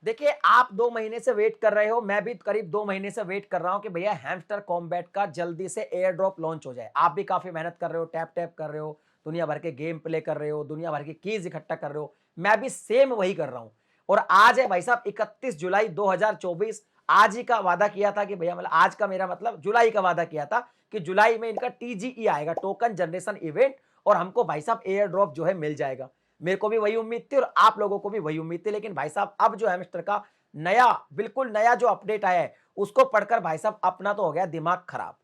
देखिए, आप 2 महीने से वेट कर रहे हो, मैं भी करीब 2 महीने से वेट कर रहा हूँ कि भैया हैमस्टर कॉम्बैट का जल्दी से एयर ड्रॉप लॉन्च हो जाए। आप भी काफ़ी मेहनत कर रहे हो, टैप-टैप कर रहे हो, दुनिया भर के गेम प्ले कर रहे हो, दुनिया भर की कीज़ इकट्ठा कर रहे हो। मैं भी सेम वही कर रहा हूँ और आज है भाई साहब 31 जुलाई 2024। आज ही का वादा किया था कि भैया मतलब आज का मेरा मतलब जुलाई का वादा किया था कि जुलाई में इनका टीजीई आएगा, टोकन जनरेशन इवेंट, और हमको भाई साहब एयर ड्रॉप जो है मिल जाएगा। मेरे को भी वही उम्मीद थी और आप लोगों को भी वही उम्मीद थी, लेकिन भाई साहब अब जो हैमस्टर का नया, बिल्कुल नया जो अपडेट आया है, उसको पढ़कर भाई साहब अपना तो हो गया दिमाग खराब।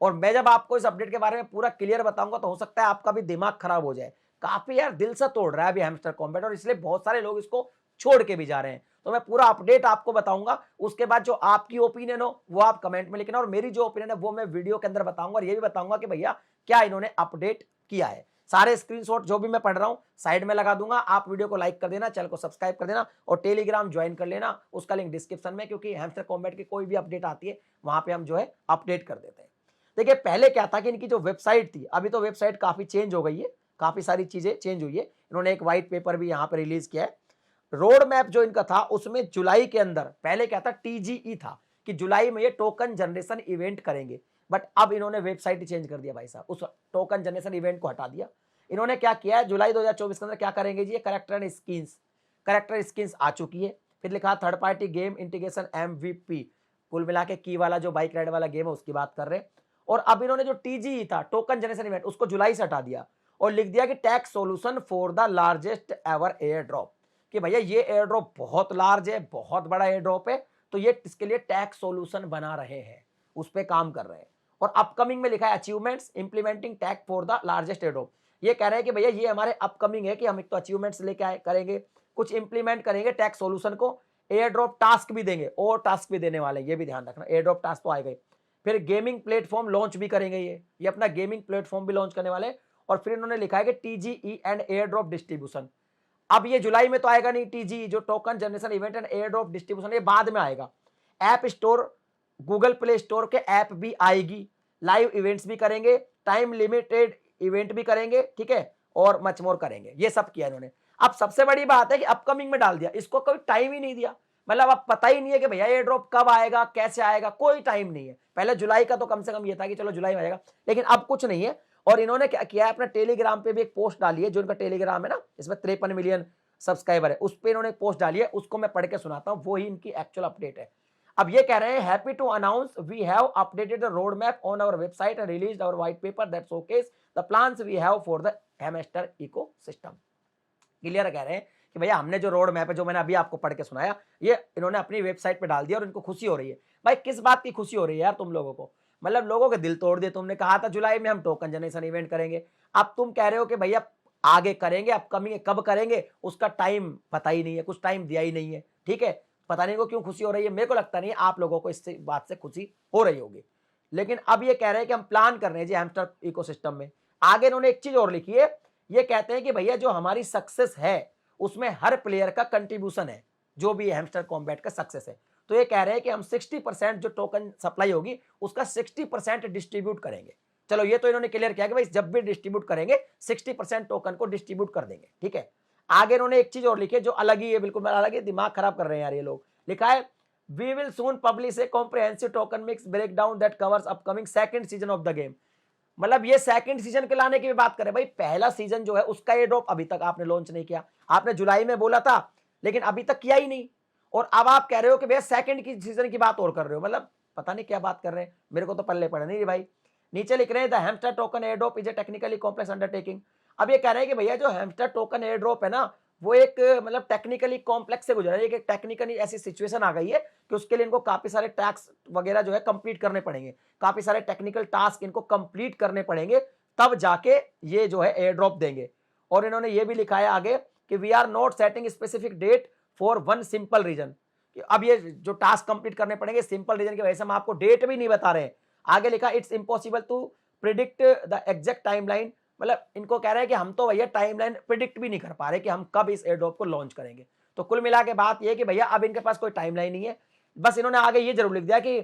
और मैं जब आपको इस अपडेट के बारे में पूरा क्लियर बताऊंगा तो हो सकता है आपका भी दिमाग खराब हो जाए। काफी यार दिल से तोड़ रहा है अभी हैमस्टर कॉम्बैट, और इसलिए बहुत सारे लोग इसको छोड़ के भी जा रहे हैं। तो मैं पूरा अपडेट आपको बताऊंगा, उसके बाद जो आपकी ओपिनियन हो वो आप कमेंट में लिखना, और मेरी जो ओपिनियन है वो मैं वीडियो के अंदर बताऊंगा, और ये भी बताऊंगा कि भैया क्या इन्होंने अपडेट किया है। सारे स्क्रीनशॉट जो भी मैं पढ़ रहा हूं साइड में लगा दूंगा। आप वीडियो को लाइक कर देना, चैनल को सब्सक्राइब कर देना, और टेलीग्राम ज्वाइन कर लेना, उसका लिंक डिस्क्रिप्शन में, क्योंकि हैमस्टर कॉम्बैट की कोई भी अपडेट आती है वहां पे हम जो है अपडेट कर देते हैं। देखिए, पहले क्या था कि इनकी जो वेबसाइट थी, अभी तो वेबसाइट काफी चेंज हो गई है, काफी सारी चीजें चेंज हुई है। इन्होंने एक व्हाइट पेपर भी यहाँ पे रिलीज किया है। रोड मैप जो इनका था उसमें जुलाई के अंदर, पहले क्या था टीजीई था कि जुलाई में ये टोकन जनरेशन इवेंट करेंगे, बट अब इन्होंने वेबसाइट ही चेंज कर दिया भाई साहब, उस टोकन जनरेशन इवेंट को हटा दिया। इन्होंने क्या किया है, जुलाई 2024 के अंदर क्या करेंगे जी, ये करेक्टर स्किन्स आ चुकी है। फिर लिखा third party game integration MVP, कुल मिला के की वाला जो बाइक राइड वाला गेम है उसकी बात कर रहे हैं। और अब इन्होंने जो टीजीई था टोकन जनरेशन इवेंट, उसको जुलाई से हटा दिया और लिख दिया कि tax solution for the largest ever air drop, कि भैया ये एयर ड्रॉप बहुत लार्ज है, बहुत बड़ा एयर ड्रॉप है, तो ये इसके लिए टैक्स सॉल्यूशन बना रहे हैं, उस पर काम कर रहे हैं। और अपकमिंग में लिखा है achievements implementing tag for the largest air drop. ये कह रहे हैं कि भैया ये हमारे अपकमिंग है कि हम एक तो अचीवमेंट्स लेके आए करेंगे, कुछ इंप्लीमेंट करेंगे टैक्स सॉल्यूशन को, एयर ड्रॉप टास्क भी देंगे, और टास्क भी देने वाले हैं, ये भी ध्यान रखना, एयर ड्रॉप टास्क तो आएगा ही। फिर गेमिंग प्लेटफॉर्म लॉन्च भी करेंगे, ये अपना गेमिंग प्लेटफॉर्म भी लॉन्च करने वाले हैं। और फिर इन्होंने लिखा है कि टीजीई एंड एयर ड्रॉप डिस्ट्रीब्यूशन, अब ये जुलाई में तो आएगा नहीं, टीजी जो token generation event and air drop distribution ये बाद में आएगा। App store, Google play store के ऐप भी आएगी, लाइव इवेंट्स भी करेंगे, टाइम लिमिटेड इवेंट भी करेंगे, ठीक है, और मच मोर करेंगे। ये सब किया इन्होंने। अब सबसे बड़ी बात है कि अपकमिंग में डाल दिया, इसको कोई टाइम ही नहीं दिया, मतलब अब पता ही नहीं है कि भैया एयर ड्रॉप कब आएगा, कैसे आएगा, कोई टाइम नहीं है। पहले जुलाई का तो कम से कम ये था कि चलो जुलाई में आएगा, लेकिन अब कुछ नहीं है। और इन्होंने क्या किया है, अपना टेलीग्राम पे भी एक पोस्ट डाली है, जो इनका टेलीग्राम है ना, इसमें 53 मिलियन सब्सक्राइबर है, उस पर इन्होंने एक पोस्ट डाली है, उसको मैं पढ़ के सुनाता हूं, वो ही इनकी एक्चुअल अपडेट है। अब ये कह रहे हैं, happy to announce we have updated the road map on our website and released our white paper that showcase the plans we have for the Hamster ecosystem. Clear कह रहे हैं कि भैया हमने जो रोड मैप है, जो मैंने अभी आपको पढ़ के सुनाया, ये इन्होंने अपनी वेबसाइट पे डाल दिया और इनको खुशी हो रही है। भाई किस बात की खुशी हो रही है यार तुम लोगों को, मतलब लोगों के दिल तोड़ दिए। तुमने कहा था जुलाई में हम टोकन जनरेशन इवेंट करेंगे, अब तुम कह रहे हो कि भैया आगे करेंगे, अपकमिंग कब करेंगे उसका टाइम पता ही नहीं है, कुछ टाइम दिया ही नहीं है, ठीक है। पता नहीं को क्यों खुशी हो रही है, मेरे को लगता नहीं है आप लोगों को इस बात से खुशी हो रही होगी। लेकिन अब ये कह रहे हैं कि हम प्लान कर रहे हैं जी हैमस्टर इकोसिस्टम में। आगे इन्होंने एक चीज और लिखी है, ये कहते हैं कि भैया जो हमारी सक्सेस है उसमें हर प्लेयर का कंट्रीब्यूशन है, जो भी हैमस्टर कॉम्बैट का सक्सेस है। तो ये कह रहे हैं कि हम 60% जो टोकन सप्लाई होगी उसका 60% डिस्ट्रीब्यूट करेंगे। चलो ये तो इन्होंने क्लियर किया कि भाई जब भी डिस्ट्रीब्यूट करेंगे 60% टोकन को डिस्ट्रीब्यूट कर देंगे, ठीक है। आगे इन्होंने एक चीज और लिखी है जो अलग ही है, बिल्कुल अलग है, दिमाग खराब कर रहे हैं यार ये लोग। लिखा है, we will soon publish a comprehensive tokenomics breakdown that covers upcoming second season of the game. मतलब ये सेकंड सीजन के लाने की भी बात करें, भाई पहला सीजन जो है उसका ये ड्रॉप अभी तक आपने लॉन्च नहीं किया। आपने जुलाई में बोला था लेकिन अभी तक किया ही नहीं, और अब आप कह रहे हो कि भैया सेकंड की सीजन की बात और कर रहे हो, मतलब पता नहीं क्या बात कर रहे हैं, मेरे को तो पल्ले पड़े नहीं भाई। नीचे लिख रहे हैं, the hamster token air drop is a technically complex undertaking. अब ये कह रहे हैं कि भैया जो हैमस्टर टोकन एयर ड्रॉप है ना, वो एक मतलब टेक्निकली कॉम्प्लेक्स से गुजरा है, एक टेक्निकली ऐसी सिचुएशन आ गई है कि उसके लिए इनको काफी सारे टैक्स वगैरह जो है कंप्लीट करने पड़ेंगे, काफी सारे टेक्निकल टास्क इनको कंप्लीट करने पड़ेंगे, तब जाके ये जो है एयर ड्रॉप देंगे। और इन्होंने ये भी लिखा है आगे कि we are not setting specific date for one simple reason, अब ये जो टास्क कंप्लीट करने पड़ेंगे सिंपल रीजन की वजह से हम आपको डेट भी नहीं बता रहे हैं। आगे लिखा, it's impossible to predict the exact timeline, मतलब इनको कह रहे हैं कि हम तो भैया टाइमलाइन प्रिडिक्ट भी नहीं कर पा रहे कि हम कब इस एयर ड्रॉप को लॉन्च करेंगे। तो कुल मिला के बात ये कि भैया अब इनके पास कोई टाइमलाइन नहीं है। बस इन्होंने आगे ये जरूर लिख दिया कि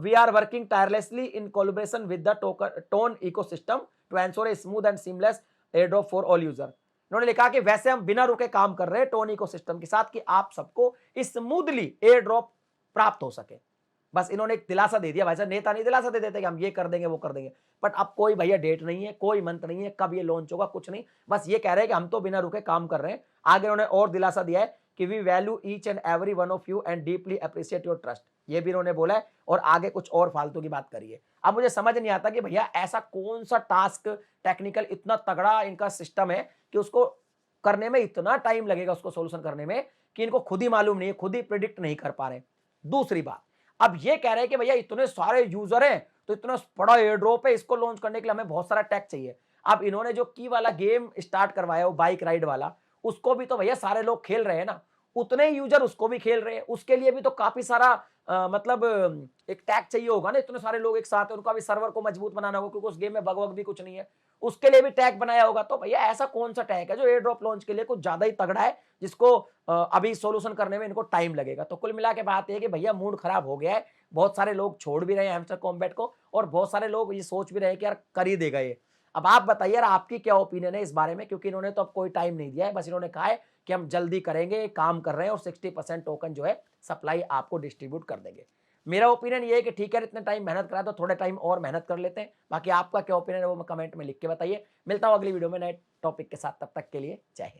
we are working tirelessly in collaboration with the TON ecosystem to ensure a smooth and seamless airdrop for all user. इन्होंने लिखा कि वैसे हम बिना रुके काम कर रहे हैं टोन इकोसिस्टम के साथ कि आप सबको स्मूथली एयर ड्रॉप प्राप्त हो सके। बस इन्होंने एक दिलासा दे दिया, वैसे नेता नहीं दिलासा दे देते कि हम ये कर देंगे वो कर देंगे, बट अब कोई भैया डेट नहीं है, कोई मंथ नहीं है, कब ये लॉन्च होगा कुछ नहीं, बस ये कह रहे हैं कि हम तो बिना रुके काम कर रहे हैं। आगे उन्होंने और दिलासा दिया है कि we value each and every one of you and deeply appreciate your trust, ये भी इन्होंने बोला है, और आगे कुछ और फालतू की बात करिए। अब मुझे समझ नहीं आता कि भैया ऐसा कौन सा टास्क टेक्निकल इतना तगड़ा इनका सिस्टम है कि उसको करने में इतना टाइम लगेगा, उसको सोल्यूशन करने में, कि इनको खुद ही मालूम नहीं है, खुद ही प्रिडिक्ट नहीं कर पा रहे। दूसरी बात, अब ये कह रहे हैं कि भैया इतने सारे यूजर हैं तो इतना बड़ा एयर ड्रॉप है, इसको लॉन्च करने के लिए हमें बहुत सारा टेक चाहिए। अब इन्होंने जो की वाला गेम स्टार्ट करवाया वो बाइक राइड वाला, उसको भी तो भैया सारे लोग खेल रहे हैं ना, उतने यूजर उसको भी खेल रहे हैं, उसके लिए भी तो काफी सारा मतलब एक टैग चाहिए होगा ना, इतने सारे लोग एक साथ है, उनका भी सर्वर को मजबूत बनाना होगा क्योंकि उस गेम में बग वग भी कुछ नहीं है, उसके लिए भी टैग बनाया होगा। तो भैया ऐसा कौन सा टैग है जो एयर ड्रॉप लॉन्च के लिए कुछ ज्यादा ही तगड़ा है, जिसको अभी सोल्यूशन करने में इनको टाइम लगेगा। तो कुल मिला के बात है कि भैया मूड खराब हो गया है, बहुत सारे लोग छोड़ भी रहे हैं हैमस्टर कॉम्बैट को, और बहुत सारे लोग ये सोच भी रहे हैं कि यार कर ही देगा ये। अब आप बताइए यार आपकी क्या ओपिनियन है इस बारे में, क्योंकि इन्होंने तो अब कोई टाइम नहीं दिया है, बस इन्होंने कहा है कि हम जल्दी करेंगे, काम कर रहे हैं और 60% टोकन जो है सप्लाई आपको डिस्ट्रीब्यूट कर देंगे। मेरा ओपिनियन ये है कि ठीक है, इतने टाइम मेहनत करा तो थोड़े टाइम और मेहनत कर लेते हैं। बाकी आपका क्या ओपिनियन है वो कमेंट में लिख के बताइए। मिलता हूं अगली वीडियो में नए टॉपिक के साथ, तब तक के लिए जय हिंद।